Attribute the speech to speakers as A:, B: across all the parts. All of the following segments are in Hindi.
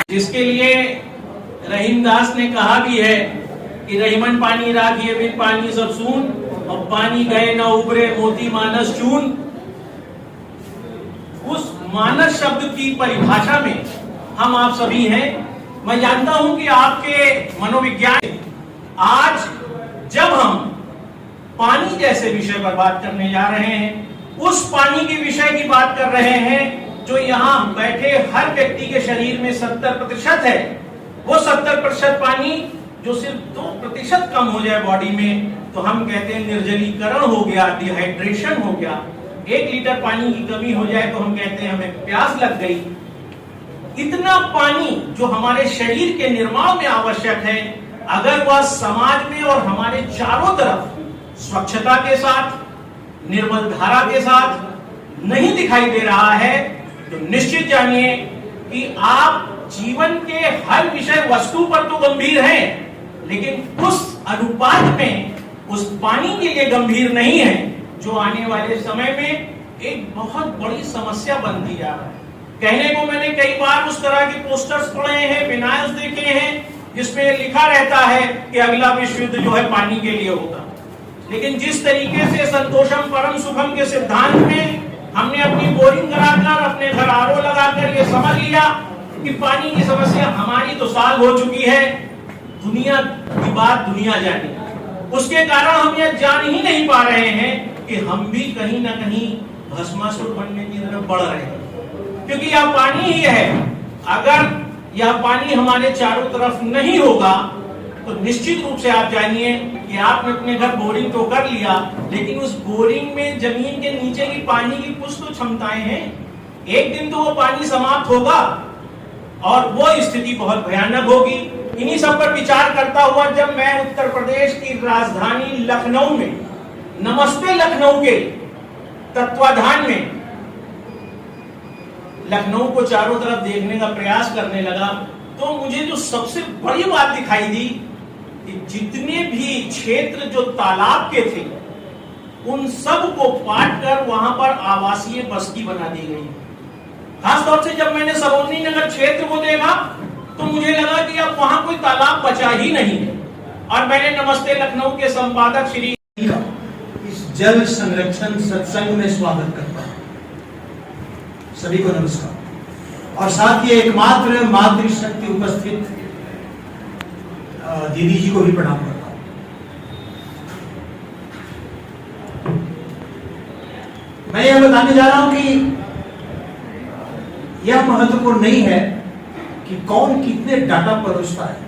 A: जिसके लिए रहीमदास ने कहा भी है कि रहीमन पानी राखिए बिन पानी सब सून, और पानी गए न उबरे मोती मानस चून। उस मानस शब्द की परिभाषा में हम आप सभी हैं। मैं जानता हूं कि आपके मनोविज्ञान आज जब हम पानी जैसे विषय पर बात करने जा रहे हैं, उस पानी के विषय की बात कर रहे हैं जो यहाँ बैठे हर व्यक्ति के शरीर में 70% है। वो 70% पानी जो सिर्फ 2% कम हो जाए बॉडी में तो हम कहते हैं निर्जलीकरण हो गया, डिहाइड्रेशन हो गया। 1 लीटर पानी की कमी हो जाए तो हम कहते हैं हमें प्यास लग गई। इतना पानी जो हमारे शरीर के निर्माण में आवश्यक है, अगर वह समाज में और हमारे चारों तरफ स्वच्छता के साथ, निर्मल धारा के साथ नहीं दिखाई दे रहा है, तो निश्चित जानिए कि आप जीवन के हर विषय वस्तु पर तो गंभीर हैं, लेकिन उस अनुपात में उस पानी के लिए गंभीर नहीं है जो आने वाले समय में एक बहुत बड़ी समस्या बनती जा रहा है। कहने को मैंने कई बार उस तरह के पोस्टर्स पढ़े हैं, विनायल्स देखे हैं, जिसमें लिखा रहता है कि अगला विश्व युद्ध जो है पानी के लिए होगा। लेकिन जिस तरीके से संतोषम परम सुखम के सिद्धांत में हमने अपनी बोरिंग कराकर, अपने घर आरओ लगाकर ये समझ लिया कि पानी की समस्या हमारी तो साल हो चुकी है, दुनिया की बात दुनिया जाने, उसके कारण हम यह जान ही नहीं पा रहे हैं कि हम भी कहीं ना कहीं भस्मासुर बनने की तरफ बढ़ रहे हैं। क्योंकि यह पानी ही है, अगर यह पानी हमारे चारों तरफ नहीं होगा तो निश्चित रूप से आप जानिए कि आपने अपने घर बोरिंग तो कर लिया, लेकिन उस बोरिंग में जमीन के नीचे की पानी की कुछ तो क्षमताएं हैं। एक दिन तो वो पानी समाप्त होगा और वो स्थिति बहुत भयानक होगी। इन्हीं सब पर विचार करता हुआ जब मैं उत्तर प्रदेश की राजधानी लखनऊ में नमस्ते लखनऊ के तत्वाधान में लखनऊ को चारों तरफ देखने का प्रयास करने लगा, तो मुझे जो सबसे बड़ी बात दिखाई दी कि जितने भी क्षेत्र जो तालाब के थे उन सब को पाट कर वहां पर आवासीय बस्ती बना दी गई। खासतौर से जब मैंने सरोजनी नगर क्षेत्र को देखा तो मुझे लगा कि अब वहां कोई तालाब बचा ही नहीं है। और मैंने नमस्ते लखनऊ के संपादक श्री
B: इस जल संरक्षण सत्संग में स्वागत करता हूं। सभी को नमस्कार। और साथ ही एकमात्र मातृशक्ति उपस्थित दीदी जी को भी प्रणाम करता हूं। मैं यह बताने जा रहा हूं कि यह महत्वपूर्ण नहीं है कि कौन कितने डाटा परोसता है।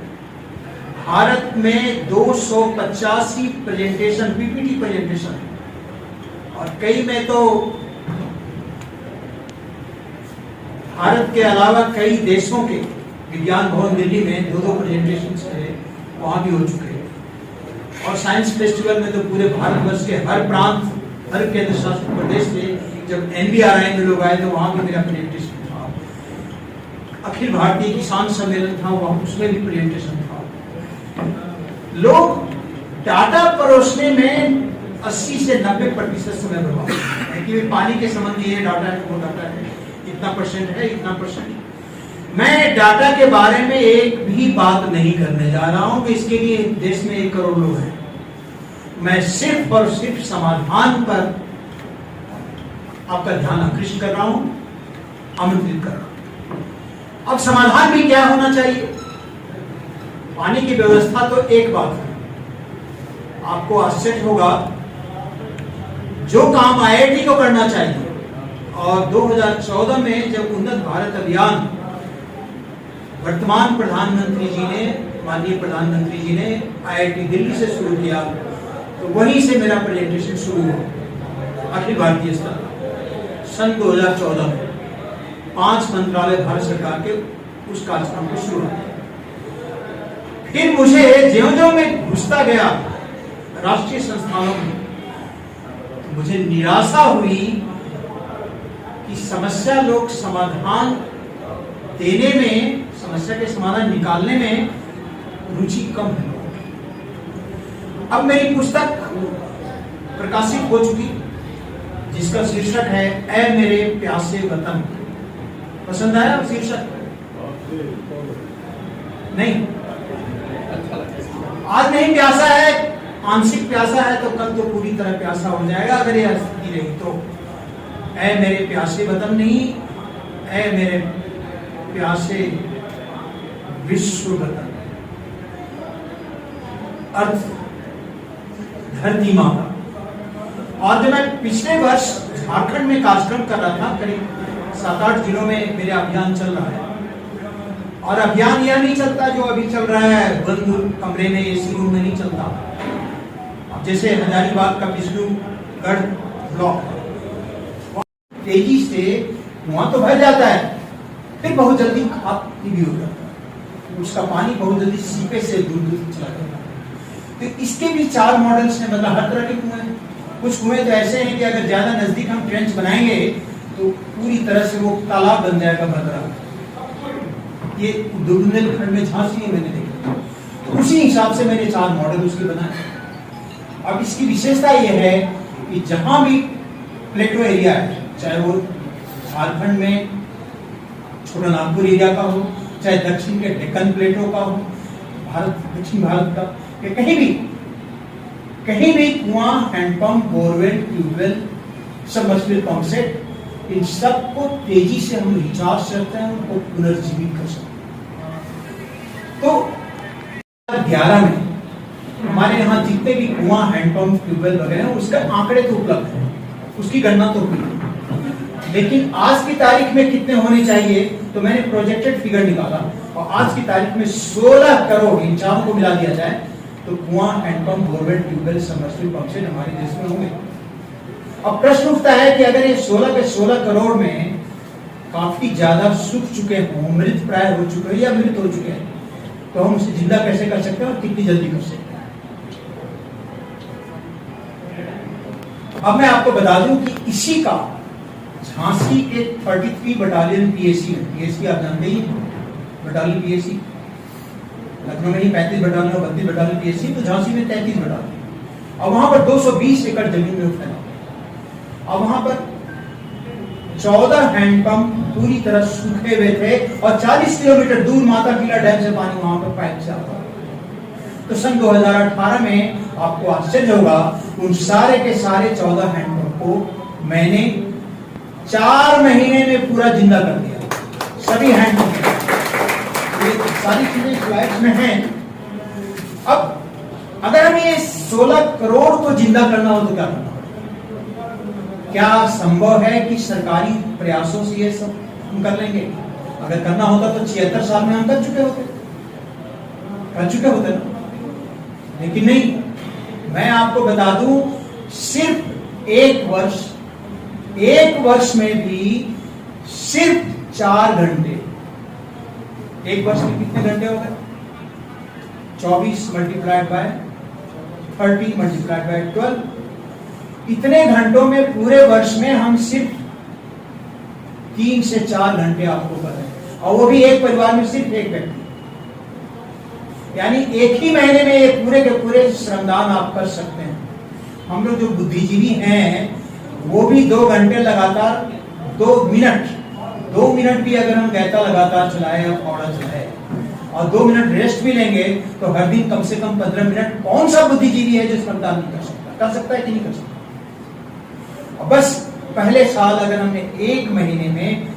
B: भारत में 285 प्रेजेंटेशन, पीपीटी प्रेजेंटेशन है, और कई में तो भारत के अलावा कई देशों के विज्ञान भवन दिल्ली में 2-2 प्रेजेंटेशन है, वहां भी हो चुके हैं। और साइंस फेस्टिवल में तो पूरे भारतवर्ष के हर प्रांत, हर केंद्र शासित प्रदेश से जब NBRI में लोग आए तो वहां भी मेरा प्रेजेंटेशन था। अखिल भारतीय किसान सम्मेलन था, वहां उसमें भी प्रेजेंटेशन था। लोग डाटा परोसने में 80 से 90% समय बर्बाद है कि पानी के संबंधी ये डाटा है, वो डाटा है, इतना परसेंट है, इतना परसेंट। मैं डाटा के बारे में एक भी बात नहीं करने जा रहा हूं कि इसके लिए देश में 1 करोड़ लोग हैं। मैं सिर्फ और सिर्फ समाधान पर आपका ध्यान आकृष्ट कर रहा हूं, आमंत्रित कर रहा हूं। अब समाधान भी क्या होना चाहिए? पानी की व्यवस्था तो एक बात है, आपको आश्चर्य होगा जो काम IIT को करना चाहिए, और 2014 में जब उन्नत भारत अभियान वर्तमान प्रधानमंत्री जी ने, माननीय प्रधानमंत्री जी ने IIT दिल्ली से शुरू किया, तो वहीं से मेरा प्रेजेंटेशन शुरू हुआ अखिल भारतीय स्तर सन 2014 में। 5 मंत्रालय भारत सरकार के उस कार्यक्रम को शुरू हुआ। फिर मुझे ज्यों-ज्यों मैं घुसता गया राष्ट्रीय संस्थानों में, तो मुझे निराशा हुई कि समस्या लोग समाधान देने में, समस्या के समाधान निकालने में रुचि कम है। अब मेरी पुस्तक प्रकाशित हो चुकी, जिसका शीर्षक है ऐ मेरे प्यासे वतन। पसंद आया शीर्षक? नहीं, आज नहीं प्यासा है, आंशिक प्यासा है, तो कल तो पूरी तरह प्यासा हो जाएगा अगर ये स्थिति रही तो। ऐ मेरे प्यासे वतन नहीं, ऐ मेरे प्यासे विश्व वतन। अर्थ धरती मां का। और जब मैं पिछले वर्ष झारखंड में कार्यक्रम कर रहा था, करीब 7-8 जिलों में मेरे अभियान चल रहा है, और अभियान यह नहीं चलता जो अभी चल रहा है बंद कमरे में एसी रूम में नहीं चलता। अब जैसे हजारीबाग का विष्णुगढ़ ब्लॉक तेजी से वहां तो भर जाता है, फिर बहुत जल्दी खाली भी हो जाता है, उसका पानी बहुत जल्दी सीपे से दूर दूर चला जाता है। तो इसके भी 4 मॉडल्स हैं, मतलब हर तरह के कुएं। कुछ कुएं तो ऐसे हैं कि अगर ज्यादा नजदीक हम ट्रेंच बनाएंगे तो पूरी तरह से वो तालाब बन जाएगा भद्रा। ये बुंदेलखंड में झांसी में मैंने देखा, तो उसी हिसाब से मैंने 4 मॉडल उसके बनाए। अब इसकी विशेषता यह है कि जहां भी प्लेटो एरिया है, चाहे वो झारखंड में छोटा नागपुर एरिया का हो, चाहे दक्षिण के डेक्कन प्लेटो का हो, भारत दक्षिण भारत का, या कहीं भी कुआं, handpump, borewell, tubewell, submersible pump set, इन सबको तेजी से हम रिचार्ज करते हैं, उनको पुनर्जीवित कर सकते हैं। तो 2011 में हमारे यहाँ जितने भी कुआं, हैंडपंप, ट्यूबवेल वगैरह हैं, उसका आंकड़े तो उपलब्ध है, उसकी गणना तो हुई, लेकिन आज की तारीख में कितने होने चाहिए, तो मैंने प्रोजेक्टेड फिगर निकाला, और आज की तारीख में 16 करोड़, इन चारों को मिला दिया जाए तो कुआं, handpump, borewell, tubewell, submersible pump set हमारे देश में होंगे। अब प्रश्न उठता है कि अगर ये 16 के 16 करोड़ में काफी ज्यादा सूख चुके हों, मृत प्राय हो चुके हैं या मृत हो चुके हैं, तो हम उसे जिंदा कैसे कर सकते हैं और कितनी जल्दी कर सकते हैं। अब मैं आपको बता दूं कि इसी का झांसी के 33 बटालियन पीएसी है। पीएसी आप जानते ही, बटालियन पीएसी लखनऊ में ही 35 बटालियन और 32 बटालियन पीएसी, तो झांसी में 33 बटालियन, और वहां पर 220 एकड़ जमीन में फैला। और वहां पर 14 हैंडपंप पूरी तरह सूखे हुए थे, और 40 किलोमीटर दूर माता किला डैम से पानी वहां पर पाइप से आता। तो सन 2018 में आपको आश्चर्य होगा, उन सारे के सारे 14 हैंडपंप को मैंने 4 महीने में पूरा जिंदा कर दिया, सभी हैंडपंप। ये सारी चीजें स्लाइड्स में हैं। अब अगर हमें ये 16 करोड़ को जिंदा करना हो तो क्या करना? क्या संभव है कि सरकारी प्रयासों से ये सब हम कर लेंगे? अगर करना होता तो 76 साल में हम कर चुके होते ना, लेकिन नहीं। मैं आपको बता दूं, सिर्फ एक वर्ष में भी सिर्फ 4 घंटे, एक वर्ष में कितने घंटे हो गए? 24 मल्टीप्लाइड बाय 30 मल्टीप्लाइड बाय 12, इतने घंटों में पूरे वर्ष में हम सिर्फ 3 से 4 घंटे आपको कर रहे हैं, और वो भी एक परिवार में सिर्फ एक व्यक्ति। यानी एक ही महीने में ये पूरे के पूरे श्रमदान आप कर सकते हैं। हम लोग जो बुद्धिजीवी हैं वो भी 2 घंटे लगातार, 2 मिनट भी अगर हम गैता लगातार चलाए या पौड़ा चलाए और 2 मिनट रेस्ट भी लेंगे तो हर दिन कम से कम 15 मिनट। कौन सा बुद्धिजीवी है जो श्रमदान नहीं कर सकता? कर सकता है कि नहीं कर सकता? बस पहले साल अगर हमने 1 महीने में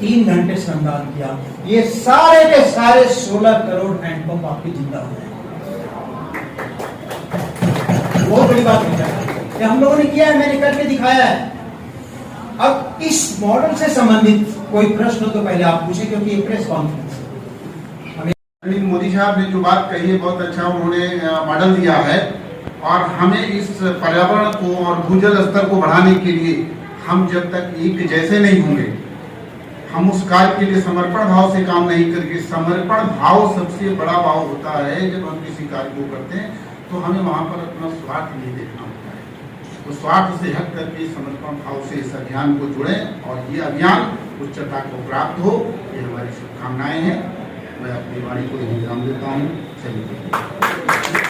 B: 3 घंटे श्रमदान किया, ये सारे के सारे 16 करोड़ हैंडपंप आपके जिंदा हो गए। बहुत बड़ी बात है, ये हम लोगों ने किया है, मैंने करके दिखाया है। अब इस मॉडल से संबंधित कोई प्रश्न हो तो पहले आप पूछें, क्योंकि ये प्रेस कॉन्फ्रेंस है।
C: मोदी साहब ने जो बात कही है बहुत अच्छा उन्होंने मॉडल दिया है, और हमें इस पर्यावरण को और भूजल स्तर को बढ़ाने के लिए हम जब तक एक जैसे नहीं होंगे, हम उस कार्य के लिए समर्पण भाव से काम नहीं करके, समर्पण भाव सबसे बड़ा भाव होता है जब हम किसी कार्य को करते हैं, तो हमें वहां पर अपना स्वार्थ नहीं देखना होता है। तो स्वार्थ से हट करके समर्पण भाव से इस अभियान को जुड़ें और ये अभियान उच्चता को प्राप्त हो, ये हमारी शुभकामनाएं हैं। मैं अपनी वाणी को यही विराम देता हूँ। चलिए।